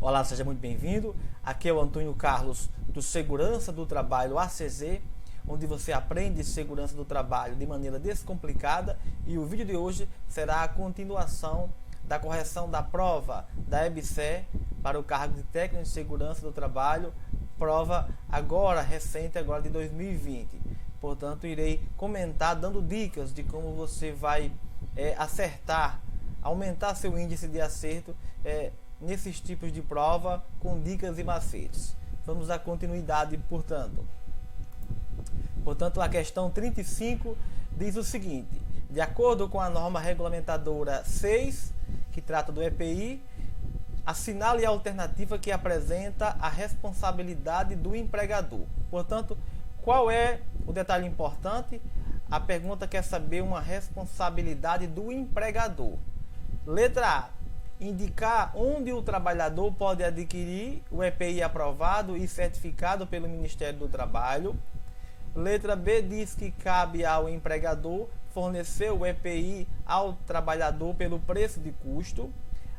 Olá, seja muito bem-vindo. Aqui é o Antônio Carlos do Segurança do Trabalho ACZ, onde você aprende segurança do trabalho de maneira descomplicada, e o vídeo de hoje será a continuação da correção da prova da EBSER para o cargo de técnico de segurança do trabalho, prova agora recente, agora de 2020. Portanto, irei comentar dando dicas de como você vai acertar, aumentar seu índice de acerto nesses tipos de prova, com dicas e macetes. Vamos à continuidade, portanto. A questão 35 diz o seguinte: de acordo com a norma regulamentadora 6, que trata do EPI, assinale a alternativa que apresenta a responsabilidade do empregador. Portanto, qual é o detalhe importante? A pergunta quer saber uma responsabilidade do empregador. Letra A: indicar onde o trabalhador pode adquirir o EPI aprovado e certificado pelo Ministério do Trabalho. Letra B diz que cabe ao empregador fornecer o EPI ao trabalhador pelo preço de custo.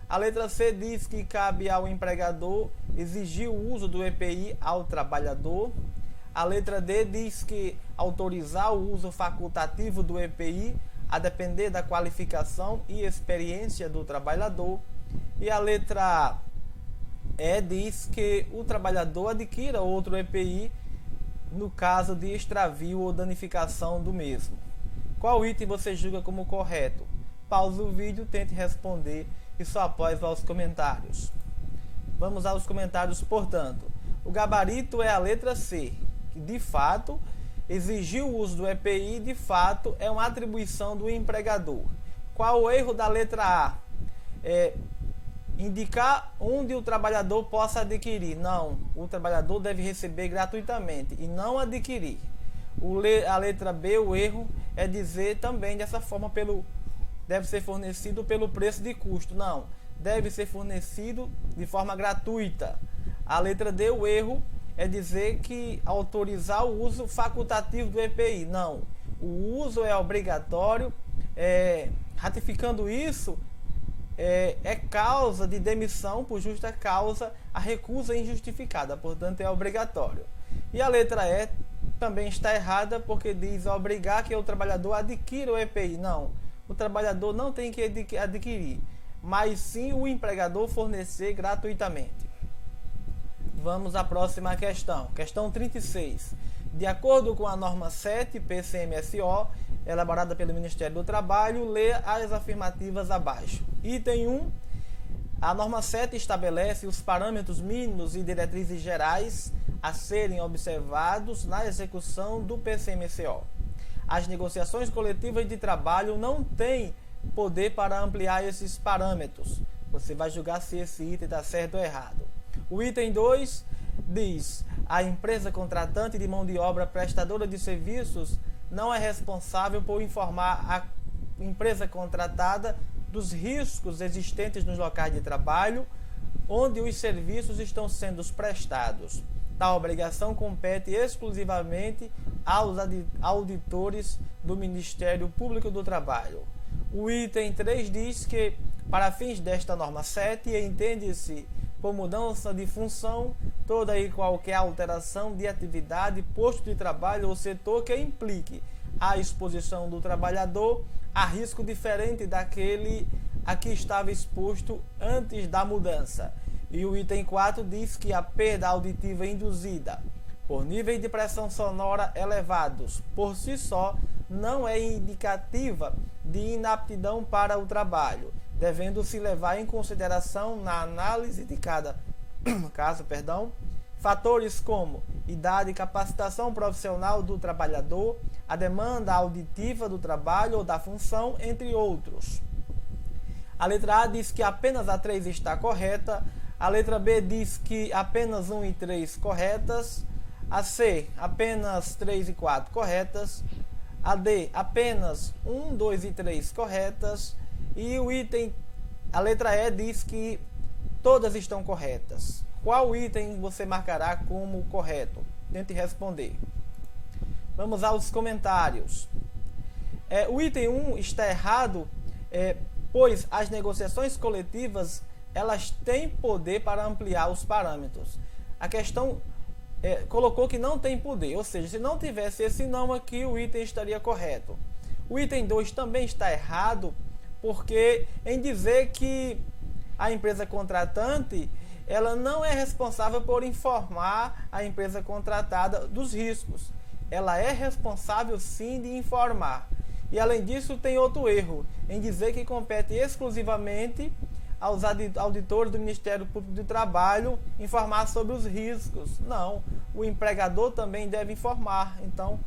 A letra C diz que cabe ao empregador exigir o uso do EPI ao trabalhador. A letra D diz que autorizar o uso facultativo do EPI a depender da qualificação e experiência do trabalhador. E a letra E diz que o trabalhador adquira outro EPI no caso de extravio ou danificação do mesmo. Qual item você julga como correto? Pause o vídeo, tente responder e só após vá aos comentários. Vamos aos comentários, portanto. O gabarito é a letra C, que de fato exigir o uso do EPI, de fato, é uma atribuição do empregador. Qual o erro da letra A? Indicar onde o trabalhador possa adquirir. Não, o trabalhador deve receber gratuitamente e não adquirir. A letra B, o erro é dizer também dessa forma, deve ser fornecido pelo preço de custo. Não, deve ser fornecido de forma gratuita. A letra D, o erro é dizer que autorizar o uso facultativo do EPI. Não, o uso é obrigatório. Ratificando isso, é causa de demissão por justa causa a recusa injustificada, portanto é obrigatório. E a letra E também está errada, porque diz obrigar que o trabalhador adquira o EPI. Não, o trabalhador não tem que adquirir, mas sim o empregador fornecer gratuitamente. Vamos à próxima questão. Questão 36. De acordo com a norma 7 PCMSO, elaborada pelo Ministério do Trabalho, lê as afirmativas abaixo. Item 1. A norma 7 estabelece os parâmetros mínimos e diretrizes gerais a serem observados na execução do PCMSO. As negociações coletivas de trabalho não têm poder para ampliar esses parâmetros. Você vai julgar se esse item está certo ou errado. O item 2 diz: a empresa contratante de mão de obra prestadora de serviços não é responsável por informar a empresa contratada dos riscos existentes nos locais de trabalho onde os serviços estão sendo prestados. Tal obrigação compete exclusivamente aos auditores do Ministério Público do Trabalho. O item 3 diz que, para fins desta norma 7, entende-se por mudança de função toda e qualquer alteração de atividade, posto de trabalho ou setor que implique a exposição do trabalhador a risco diferente daquele a que estava exposto antes da mudança. E o item 4 diz que a perda auditiva induzida por níveis de pressão sonora elevados por si só não é indicativa de inaptidão para o trabalho, devendo-se levar em consideração na análise de cada caso, fatores como idade e capacitação profissional do trabalhador, a demanda auditiva do trabalho ou da função, entre outros. A letra A diz que apenas a 3 está correta, a letra B diz que apenas 1 e 3 corretas, a C apenas 3 e 4 corretas, a D apenas 1, 2 e 3 corretas, e a letra E diz que todas estão corretas. Qual item você marcará como correto? Tente responder. Vamos aos comentários. O item 1 está errado, pois as negociações coletivas elas têm poder para ampliar os parâmetros. A questão colocou que não tem poder, ou seja, se não tivesse esse não aqui, o item estaria correto. O item 2 também está errado, porque em dizer que a empresa contratante ela não é responsável por informar a empresa contratada dos riscos. Ela é responsável sim de informar. E além disso tem outro erro, em dizer que compete exclusivamente aos auditores do Ministério Público do Trabalho informar sobre os riscos. Não, o empregador também deve informar. Então,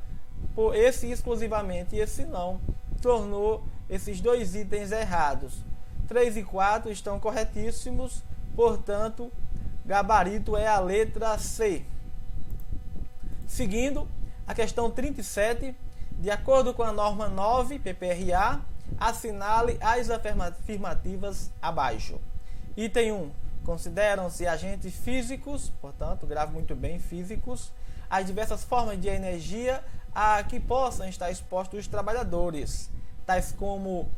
por esse exclusivamente e esse não, tornou esses dois itens errados. 3 e 4 estão corretíssimos, portanto, gabarito é a letra C. Seguindo, a questão 37, de acordo com a norma 9, PPRA, assinale as afirmativas abaixo. Item 1. Consideram-se agentes físicos, portanto, grave muito bem, físicos, as diversas formas de energia a que possam estar expostos os trabalhadores, tais como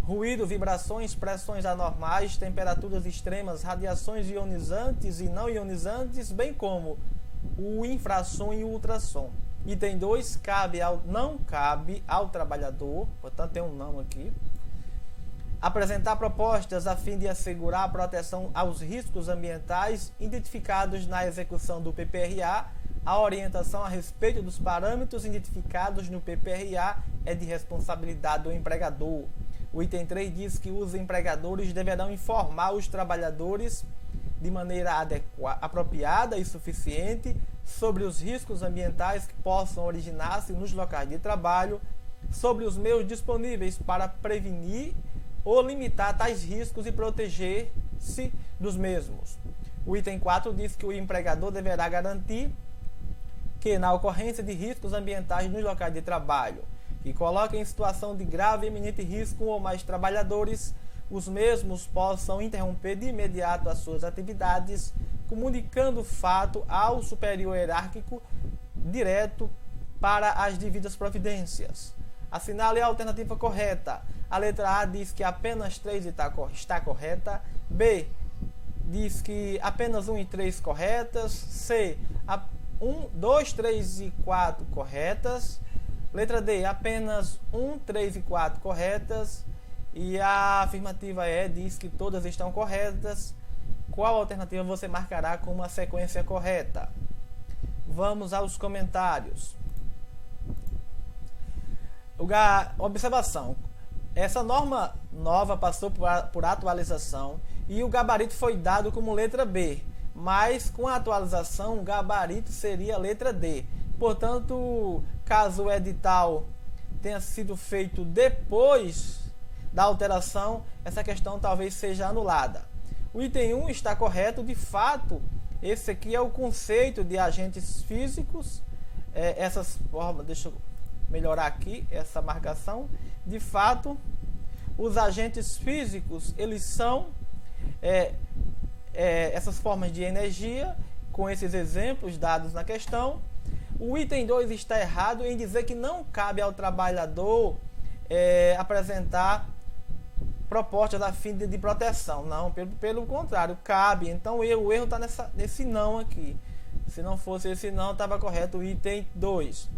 ruído, vibrações, pressões anormais, temperaturas extremas, radiações ionizantes e não ionizantes, bem como o infrassom e o ultrassom. Item 2, não cabe ao trabalhador, portanto tem um não aqui, apresentar propostas a fim de assegurar a proteção aos riscos ambientais identificados na execução do PPRA. A orientação a respeito dos parâmetros identificados no PPRA é de responsabilidade do empregador. O item 3 diz que os empregadores deverão informar os trabalhadores de maneira apropriada e suficiente sobre os riscos ambientais que possam originar-se nos locais de trabalho, sobre os meios disponíveis para prevenir ou limitar tais riscos e proteger-se dos mesmos. O item 4 diz que o empregador deverá garantir que, na ocorrência de riscos ambientais nos locais de trabalho, que coloquem em situação de grave e iminente risco um ou mais trabalhadores, os mesmos possam interromper de imediato as suas atividades, comunicando o fato ao superior hierárquico direto para as devidas providências. Assinale a alternativa correta. A letra A diz que apenas 3 está correta. B diz que apenas 1 e 3 corretas. C, 2, 3 e 4 corretas. Letra D, apenas 1, 3 e 4 corretas. E a afirmativa E diz que todas estão corretas. Qual alternativa você marcará como a sequência correta? Vamos aos comentários. Observação. Essa norma nova passou por atualização e o gabarito foi dado como letra B. Mas com a atualização, o gabarito seria letra D. Portanto, caso o edital tenha sido feito depois da alteração, essa questão talvez seja anulada. O item 1 está correto, de fato, esse aqui é o conceito de agentes físicos, essas formas, deixa eu melhorar aqui essa marcação, de fato, os agentes físicos, eles são essas formas de energia, com esses exemplos dados na questão. O item 2 está errado em dizer que não cabe ao trabalhador apresentar propostas a fim de proteção. Não, pelo contrário, cabe. Então o erro está nesse não aqui. Se não fosse esse não, estava correto o item 2.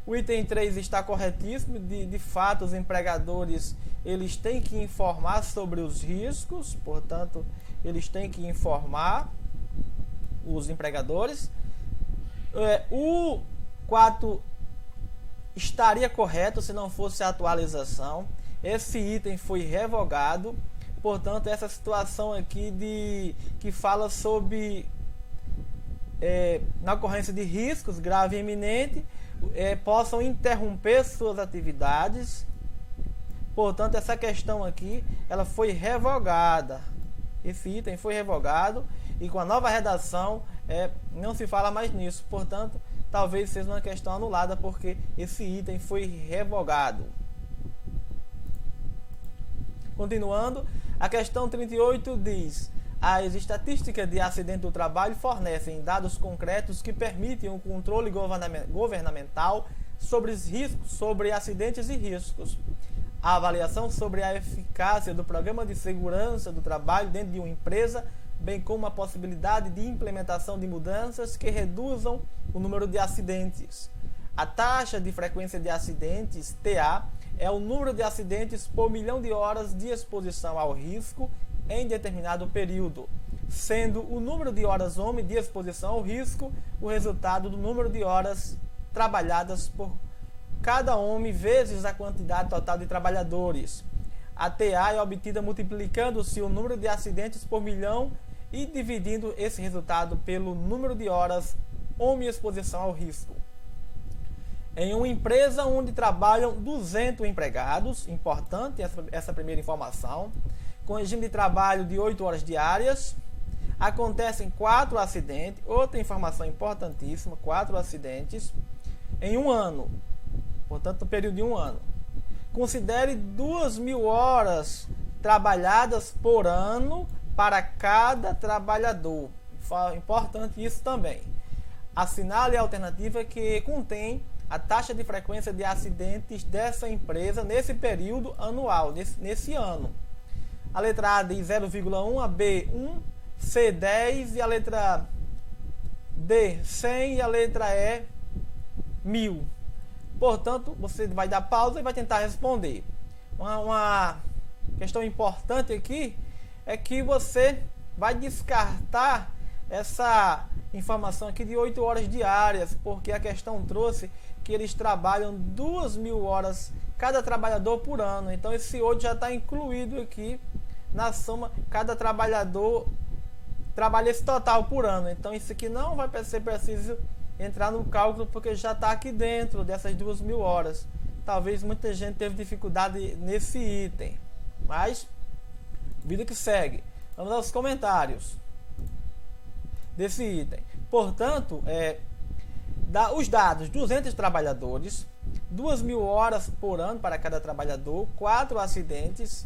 O item 3 está corretíssimo. De fato, os empregadores eles têm que informar sobre os riscos. Portanto, eles têm que informar os empregadores. O 4 estaria correto se não fosse a atualização. Esse item foi revogado, portanto, essa situação aqui que fala sobre na ocorrência de riscos grave e iminente, possam interromper suas atividades. Portanto, essa questão aqui ela foi revogada. Esse item foi revogado e com a nova redação não se fala mais nisso. Portanto, talvez seja uma questão anulada porque esse item foi revogado. Continuando, a questão 38 diz: as estatísticas de acidente do trabalho fornecem dados concretos que permitem um controle governamental sobre os riscos, sobre acidentes e riscos. a avaliação sobre a eficácia do programa de segurança do trabalho dentro de uma empresa, bem como a possibilidade de implementação de mudanças que reduzam o número de acidentes. A taxa de frequência de acidentes, TA, é o número de acidentes por milhão de horas de exposição ao risco em determinado período, sendo o número de horas homem de exposição ao risco o resultado do número de horas trabalhadas por cada homem vezes a quantidade total de trabalhadores. A TA é obtida multiplicando-se o número de acidentes por milhão e dividindo esse resultado pelo número de horas homem exposição ao risco. Em uma empresa onde trabalham 200 empregados, importante essa primeira informação, com regime de trabalho de 8 horas diárias, acontecem 4 acidentes, outra informação importantíssima, 4 acidentes em um ano, portanto no período de um ano. Considere 2.000 horas trabalhadas por ano para cada trabalhador. Importante isso também. Assinale a alternativa que contém a taxa de frequência de acidentes dessa empresa nesse período anual, nesse ano. A letra A de 0,1, a B 1, C 10 e a letra D 100 e a letra E 1.000. Portanto, você vai dar pausa e vai tentar responder. Uma questão importante aqui é que você vai descartar essa informação aqui de 8 horas diárias, porque a questão trouxe que eles trabalham 2.000 horas cada trabalhador por ano. Então esse 8 já está incluído aqui na soma, cada trabalhador trabalha esse total por ano. Então isso aqui não vai ser preciso entrar no cálculo, porque já está aqui dentro dessas 2.000 horas. Talvez muita gente teve dificuldade nesse item, mas vida que segue. Vamos aos comentários desse item. Portanto, os dados: 200 trabalhadores, 2.000 horas por ano para cada trabalhador, 4 acidentes.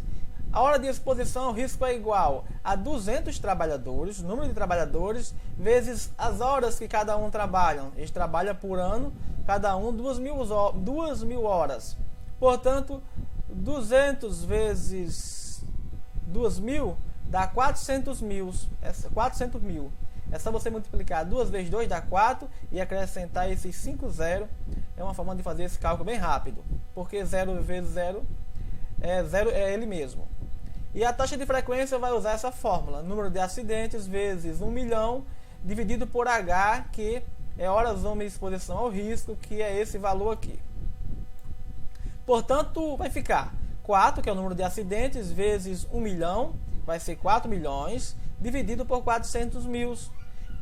A hora de exposição ao risco é igual a 200 trabalhadores, número de trabalhadores, vezes as horas que cada um trabalham. Eles trabalham por ano, cada um 2.000 horas. Portanto, 200 vezes 2.000 dá 400 mil. 400 mil. É só você multiplicar 2 vezes 2 dá 4 e acrescentar esses 5 zeros. É uma forma de fazer esse cálculo bem rápido, porque 0 vezes 0 é 0, é ele mesmo. E a taxa de frequência vai usar essa fórmula: número de acidentes vezes 1 milhão dividido por H, que é horas homem de exposição ao risco, que é esse valor aqui. Portanto, vai ficar 4, que é o número de acidentes, vezes 1 milhão, vai ser 4 milhões, dividido por 400 mil.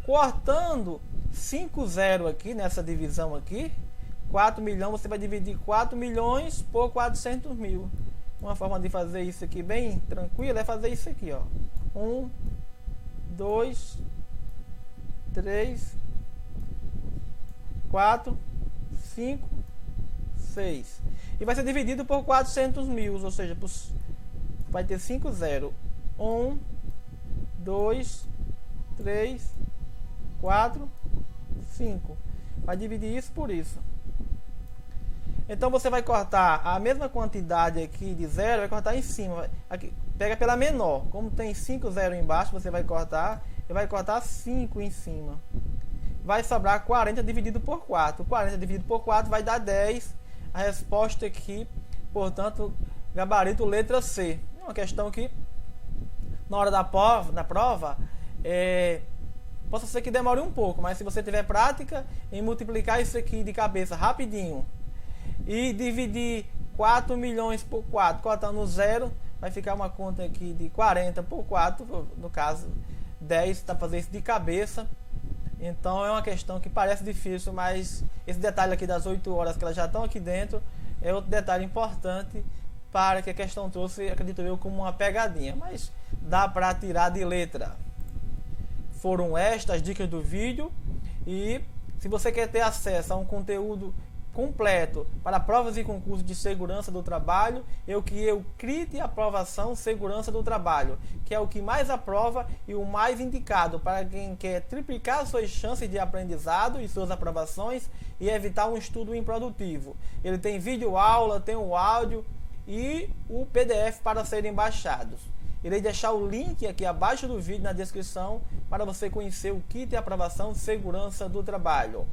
Cortando 5 zeros aqui nessa divisão aqui, 4 milhões, você vai dividir 4 milhões por 400 mil. Uma forma de fazer isso aqui bem tranquila é fazer isso aqui, ó. 1, 2, 3, 4, 5, 6. E vai ser dividido por 400 mil, ou seja, vai ter 5 zeros. 1, 2, 3, 4, 5. Vai dividir isso por isso. Então você vai cortar a mesma quantidade aqui de zero, vai cortar em cima. Aqui, pega pela menor. Como tem 5 zeros embaixo, você vai cortar e vai cortar 5 em cima. Vai sobrar 40 dividido por 4. 40 dividido por 4 vai dar 10. A resposta aqui, portanto, gabarito letra C. É uma questão que na hora da prova, possa ser que demore um pouco, mas se você tiver prática em multiplicar isso aqui de cabeça rapidinho e dividir 4 milhões por 4, cortando zero, vai ficar uma conta aqui de 40 por 4, no caso 10, está fazendo isso de cabeça. Então é uma questão que parece difícil, mas esse detalhe aqui das 8 horas que elas já estão aqui dentro é outro detalhe importante para que a questão trouxe, acredito eu, como uma pegadinha, mas dá para tirar de letra. Foram estas as dicas do vídeo, e se você quer ter acesso a um conteúdo completo para provas e concursos de segurança do trabalho, eu criei o CRIT Aprovação Segurança do Trabalho, que é o que mais aprova e o mais indicado para quem quer triplicar suas chances de aprendizado e suas aprovações e evitar um estudo improdutivo. Ele tem vídeo aula, tem o áudio e o PDF para serem baixados. Irei deixar o link aqui abaixo do vídeo na descrição para você conhecer o kit de aprovação de segurança do trabalho.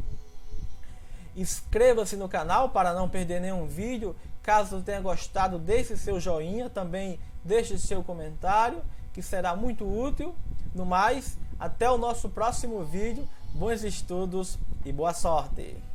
Inscreva-se no canal para não perder nenhum vídeo. Caso tenha gostado, deixe seu joinha, também deixe seu comentário, que será muito útil. No mais, até o nosso próximo vídeo. Bons estudos e boa sorte!